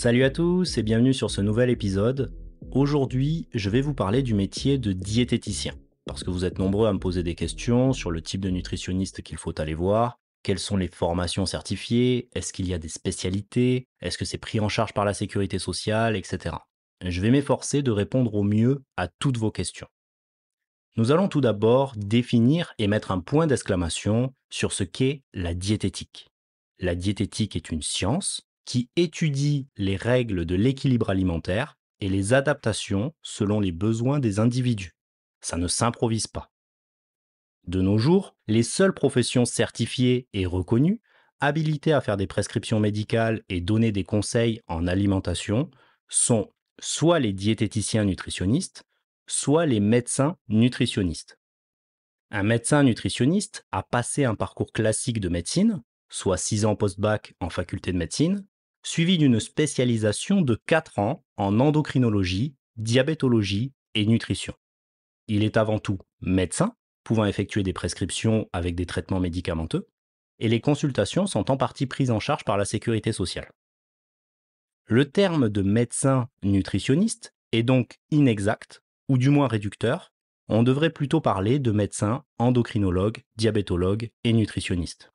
Salut à tous et bienvenue sur ce nouvel épisode. Aujourd'hui, je vais vous parler du métier de diététicien. Parce que vous êtes nombreux à me poser des questions sur le type de nutritionniste qu'il faut aller voir, quelles sont les formations certifiées, est-ce qu'il y a des spécialités, est-ce que c'est pris en charge par la sécurité sociale, etc. Je vais m'efforcer de répondre au mieux à toutes vos questions. Nous allons tout d'abord définir et mettre un point d'exclamation sur ce qu'est la diététique. La diététique est une science qui étudie les règles de l'équilibre alimentaire et les adaptations selon les besoins des individus. Ça ne s'improvise pas. De nos jours, les seules professions certifiées et reconnues, habilitées à faire des prescriptions médicales et donner des conseils en alimentation, sont soit les diététiciens nutritionnistes, soit les médecins nutritionnistes. Un médecin nutritionniste a passé un parcours classique de médecine, soit 6 ans post-bac en faculté de médecine, suivi d'une spécialisation de 4 ans en endocrinologie, diabétologie et nutrition. Il est avant tout médecin, pouvant effectuer des prescriptions avec des traitements médicamenteux, et les consultations sont en partie prises en charge par la sécurité sociale. Le terme de médecin nutritionniste est donc inexact, ou du moins réducteur. On devrait plutôt parler de médecin endocrinologue, diabétologue et nutritionniste.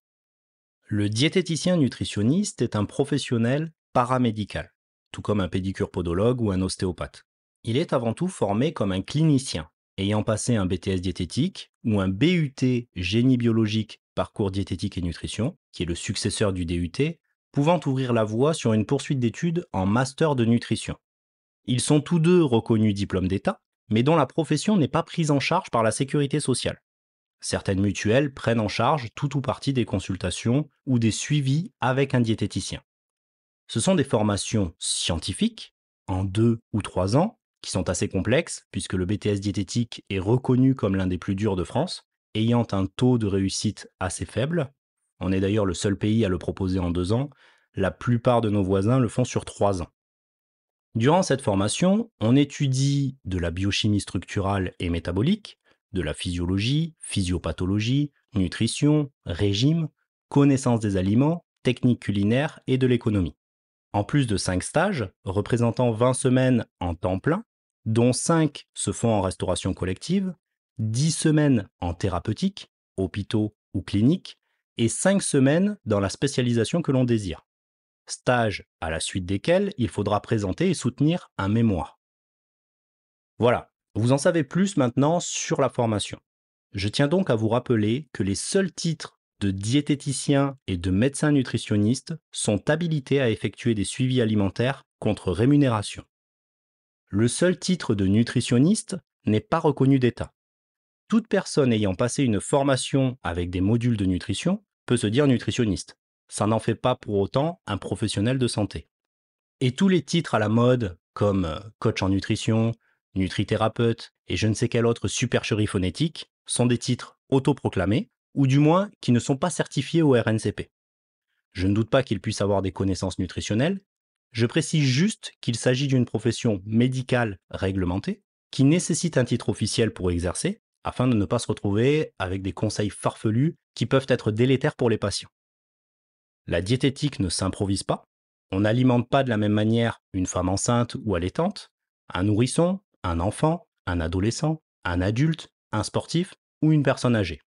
Le diététicien nutritionniste est un professionnel paramédical, tout comme un pédicure-podologue ou un ostéopathe. Il est avant tout formé comme un clinicien, ayant passé un BTS diététique ou un BUT génie biologique parcours diététique et nutrition, qui est le successeur du DUT, pouvant ouvrir la voie sur une poursuite d'études en master de nutrition. Ils sont tous deux reconnus diplômes d'État, mais dont la profession n'est pas prise en charge par la sécurité sociale. Certaines mutuelles prennent en charge tout ou partie des consultations ou des suivis avec un diététicien. Ce sont des formations scientifiques, en 2 ou 3 ans, qui sont assez complexes, puisque le BTS diététique est reconnu comme l'un des plus durs de France, ayant un taux de réussite assez faible. On est d'ailleurs le seul pays à le proposer en 2 ans. La plupart de nos voisins le font sur 3 ans. Durant cette formation, on étudie de la biochimie structurale et métabolique, de la physiologie, physiopathologie, nutrition, régime, connaissance des aliments, techniques culinaires et de l'économie. En plus de 5 stages, représentant 20 semaines en temps plein, dont 5 se font en restauration collective, 10 semaines en thérapeutique, hôpitaux ou cliniques, et 5 semaines dans la spécialisation que l'on désire. Stages à la suite desquels il faudra présenter et soutenir un mémoire. Voilà, vous en savez plus maintenant sur la formation. Je tiens donc à vous rappeler que les seuls titres de diététicien et de médecin nutritionniste sont habilités à effectuer des suivis alimentaires contre rémunération. Le seul titre de nutritionniste n'est pas reconnu d'État. Toute personne ayant passé une formation avec des modules de nutrition peut se dire nutritionniste. Ça n'en fait pas pour autant un professionnel de santé. Et tous les titres à la mode, comme coach en nutrition, nutrithérapeute et je ne sais quelle autre supercherie phonétique, sont des titres autoproclamés, ou du moins qui ne sont pas certifiés au RNCP. Je ne doute pas qu'ils puissent avoir des connaissances nutritionnelles, je précise juste qu'il s'agit d'une profession médicale réglementée, qui nécessite un titre officiel pour exercer, afin de ne pas se retrouver avec des conseils farfelus qui peuvent être délétères pour les patients. La diététique ne s'improvise pas. On n'alimente pas de la même manière une femme enceinte ou allaitante, un nourrisson, un enfant, un adolescent, un adulte, un sportif ou une personne âgée.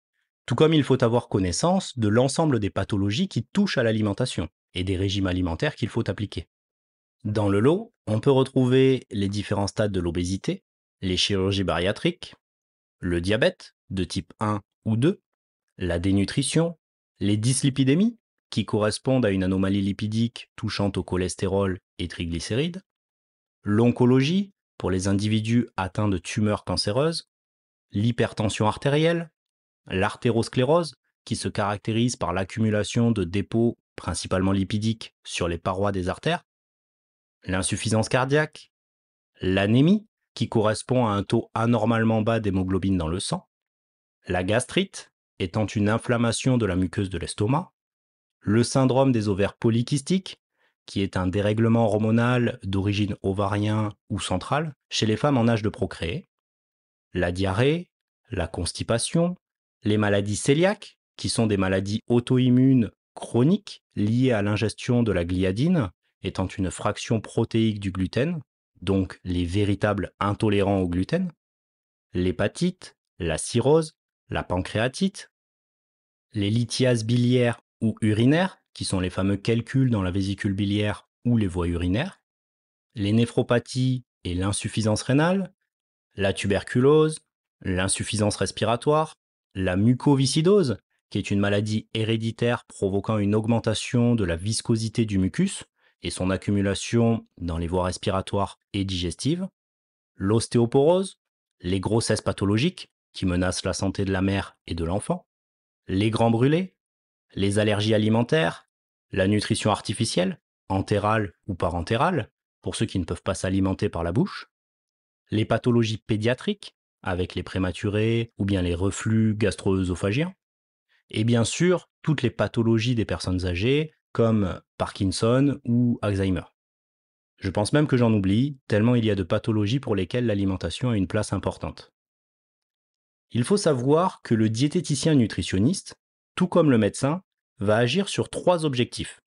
Tout comme il faut avoir connaissance de l'ensemble des pathologies qui touchent à l'alimentation et des régimes alimentaires qu'il faut appliquer. Dans le lot, on peut retrouver les différents stades de l'obésité, les chirurgies bariatriques, le diabète de type 1 ou 2, la dénutrition, les dyslipidémies, qui correspondent à une anomalie lipidique touchant au cholestérol et triglycérides, l'oncologie, pour les individus atteints de tumeurs cancéreuses, l'hypertension artérielle, l'artérosclérose, qui se caractérise par l'accumulation de dépôts principalement lipidiques sur les parois des artères, l'insuffisance cardiaque, l'anémie, qui correspond à un taux anormalement bas d'hémoglobine dans le sang, la gastrite, étant une inflammation de la muqueuse de l'estomac, le syndrome des ovaires polykystiques, qui est un dérèglement hormonal d'origine ovarien ou centrale chez les femmes en âge de procréer, la diarrhée, la constipation, les maladies cœliaques, qui sont des maladies auto-immunes chroniques liées à l'ingestion de la gliadine, étant une fraction protéique du gluten, donc les véritables intolérants au gluten, l'hépatite, la cirrhose, la pancréatite, les lithiases biliaires ou urinaires, qui sont les fameux calculs dans la vésicule biliaire ou les voies urinaires, les néphropathies et l'insuffisance rénale, la tuberculose, l'insuffisance respiratoire, la mucoviscidose, qui est une maladie héréditaire provoquant une augmentation de la viscosité du mucus et son accumulation dans les voies respiratoires et digestives, l'ostéoporose, les grossesses pathologiques qui menacent la santé de la mère et de l'enfant, les grands brûlés, les allergies alimentaires, la nutrition artificielle, entérale ou parentérale, pour ceux qui ne peuvent pas s'alimenter par la bouche, les pathologies pédiatriques, avec les prématurés ou bien les reflux gastro-œsophagiens, et bien sûr toutes les pathologies des personnes âgées comme Parkinson ou Alzheimer. Je pense même que j'en oublie, tellement il y a de pathologies pour lesquelles l'alimentation a une place importante. Il faut savoir que le diététicien nutritionniste, tout comme le médecin, va agir sur 3 objectifs.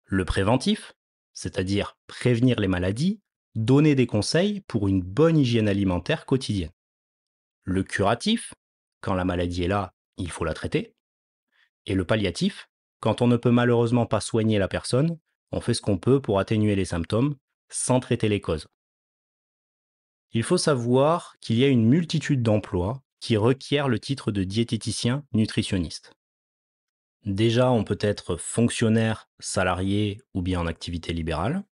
Le préventif, c'est-à-dire prévenir les maladies, donner des conseils pour une bonne hygiène alimentaire quotidienne. Le curatif, quand la maladie est là, il faut la traiter. Et le palliatif, quand on ne peut malheureusement pas soigner la personne, on fait ce qu'on peut pour atténuer les symptômes sans traiter les causes. Il faut savoir qu'il y a une multitude d'emplois qui requièrent le titre de diététicien nutritionniste. Déjà, on peut être fonctionnaire, salarié ou bien en activité libérale.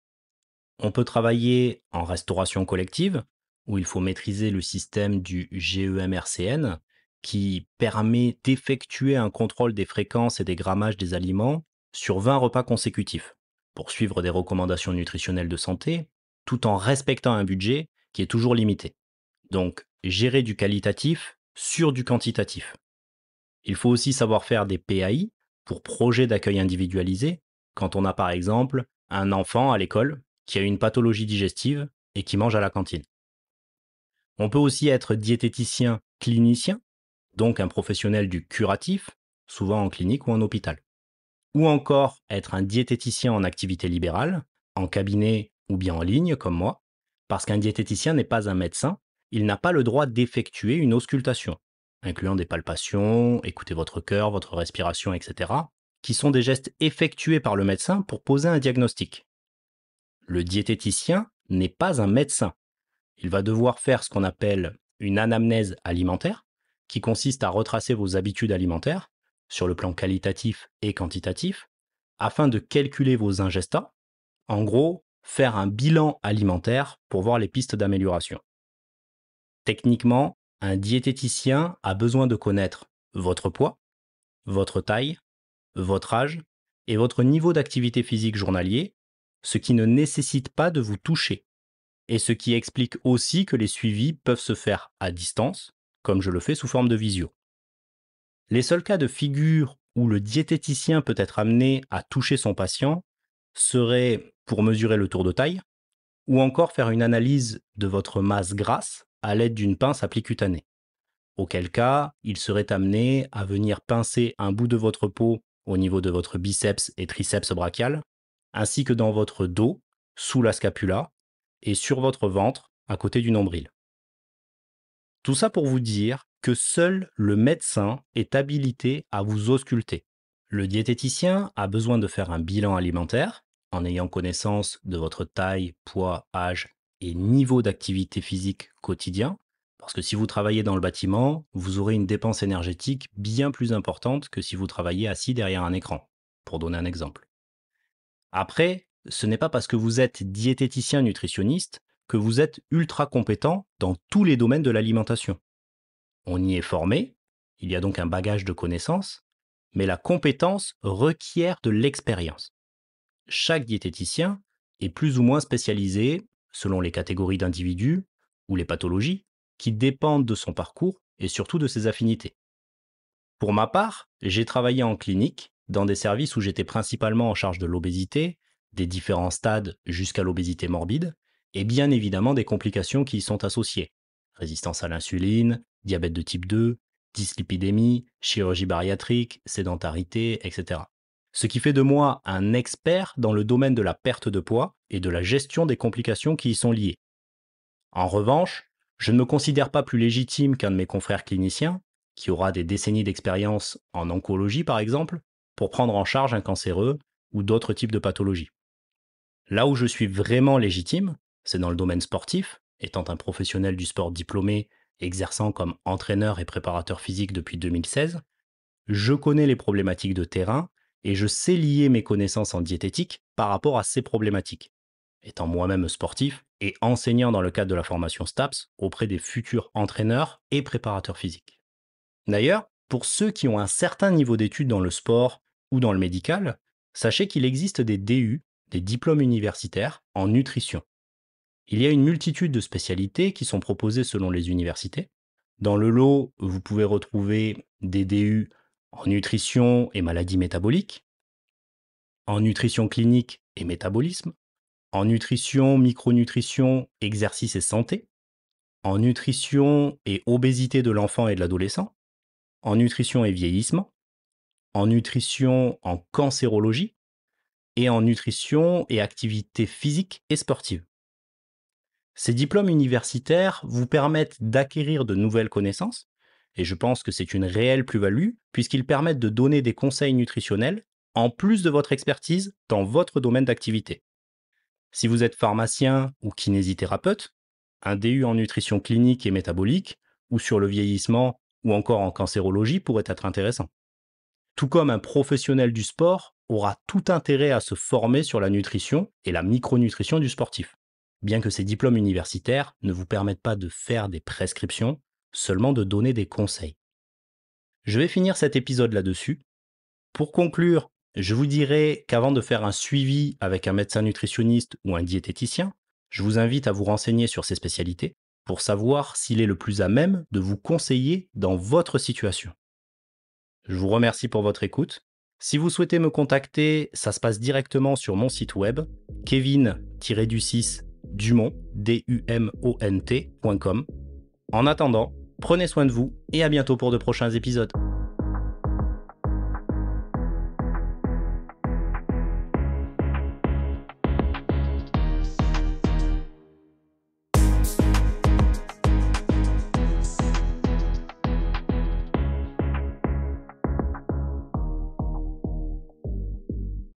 On peut travailler en restauration collective, où il faut maîtriser le système du GEMRCN, qui permet d'effectuer un contrôle des fréquences et des grammages des aliments sur 20 repas consécutifs, pour suivre des recommandations nutritionnelles de santé, tout en respectant un budget qui est toujours limité. Donc, gérer du qualitatif sur du quantitatif. Il faut aussi savoir faire des PAI, pour projet d'accueil individualisé, quand on a par exemple un enfant à l'école qui a une pathologie digestive et qui mange à la cantine. On peut aussi être diététicien clinicien, donc un professionnel du curatif, souvent en clinique ou en hôpital. Ou encore être un diététicien en activité libérale, en cabinet ou bien en ligne comme moi, parce qu'un diététicien n'est pas un médecin, il n'a pas le droit d'effectuer une auscultation, incluant des palpations, écouter votre cœur, votre respiration, etc., qui sont des gestes effectués par le médecin pour poser un diagnostic. Le diététicien n'est pas un médecin. Il va devoir faire ce qu'on appelle une anamnèse alimentaire, qui consiste à retracer vos habitudes alimentaires, sur le plan qualitatif et quantitatif, afin de calculer vos ingestats. En gros, faire un bilan alimentaire pour voir les pistes d'amélioration. Techniquement, un diététicien a besoin de connaître votre poids, votre taille, votre âge et votre niveau d'activité physique journalier, ce qui ne nécessite pas de vous toucher, et ce qui explique aussi que les suivis peuvent se faire à distance, comme je le fais sous forme de visio. Les seuls cas de figure où le diététicien peut être amené à toucher son patient seraient pour mesurer le tour de taille, ou encore faire une analyse de votre masse grasse à l'aide d'une pince à pli cutané. Auquel cas, il serait amené à venir pincer un bout de votre peau au niveau de votre biceps et triceps brachial, ainsi que dans votre dos, sous la scapula, et sur votre ventre, à côté du nombril. Tout ça pour vous dire que seul le médecin est habilité à vous ausculter. Le diététicien a besoin de faire un bilan alimentaire, en ayant connaissance de votre taille, poids, âge et niveau d'activité physique quotidien, parce que si vous travaillez dans le bâtiment, vous aurez une dépense énergétique bien plus importante que si vous travaillez assis derrière un écran, pour donner un exemple. Après, ce n'est pas parce que vous êtes diététicien nutritionniste que vous êtes ultra compétent dans tous les domaines de l'alimentation. On y est formé, il y a donc un bagage de connaissances, mais la compétence requiert de l'expérience. Chaque diététicien est plus ou moins spécialisé selon les catégories d'individus ou les pathologies qui dépendent de son parcours et surtout de ses affinités. Pour ma part, j'ai travaillé en clinique dans des services où j'étais principalement en charge de l'obésité, des différents stades jusqu'à l'obésité morbide, et bien évidemment des complications qui y sont associées. Résistance à l'insuline, diabète de type 2, dyslipidémie, chirurgie bariatrique, sédentarité, etc. ce qui fait de moi un expert dans le domaine de la perte de poids et de la gestion des complications qui y sont liées. En revanche, je ne me considère pas plus légitime qu'un de mes confrères cliniciens, qui aura des décennies d'expérience en oncologie par exemple, pour prendre en charge un cancéreux ou d'autres types de pathologies. Là où je suis vraiment légitime, c'est dans le domaine sportif, étant un professionnel du sport diplômé, exerçant comme entraîneur et préparateur physique depuis 2016, je connais les problématiques de terrain et je sais lier mes connaissances en diététique par rapport à ces problématiques, étant moi-même sportif et enseignant dans le cadre de la formation STAPS auprès des futurs entraîneurs et préparateurs physiques. D'ailleurs, pour ceux qui ont un certain niveau d'études dans le sport ou dans le médical, sachez qu'il existe des DU, des diplômes universitaires, en nutrition. Il y a une multitude de spécialités qui sont proposées selon les universités. Dans le lot, vous pouvez retrouver des DU en nutrition et maladies métaboliques, en nutrition clinique et métabolisme, en nutrition, micronutrition, exercice et santé, en nutrition et obésité de l'enfant et de l'adolescent, en nutrition et vieillissement, en nutrition en cancérologie et en nutrition et activité physique et sportive. Ces diplômes universitaires vous permettent d'acquérir de nouvelles connaissances, et je pense que c'est une réelle plus-value puisqu'ils permettent de donner des conseils nutritionnels en plus de votre expertise dans votre domaine d'activité. Si vous êtes pharmacien ou kinésithérapeute, un DU en nutrition clinique et métabolique, ou sur le vieillissement, ou encore en cancérologie pourrait être intéressant. Tout comme un professionnel du sport aura tout intérêt à se former sur la nutrition et la micronutrition du sportif, bien que ces diplômes universitaires ne vous permettent pas de faire des prescriptions, seulement de donner des conseils. Je vais finir cet épisode là-dessus. Pour conclure, je vous dirais qu'avant de faire un suivi avec un médecin nutritionniste ou un diététicien, je vous invite à vous renseigner sur ces spécialités pour savoir s'il est le plus à même de vous conseiller dans votre situation. Je vous remercie pour votre écoute. Si vous souhaitez me contacter, ça se passe directement sur mon site web, kevin-du6dumont, dumont.com. En attendant, prenez soin de vous et à bientôt pour de prochains épisodes.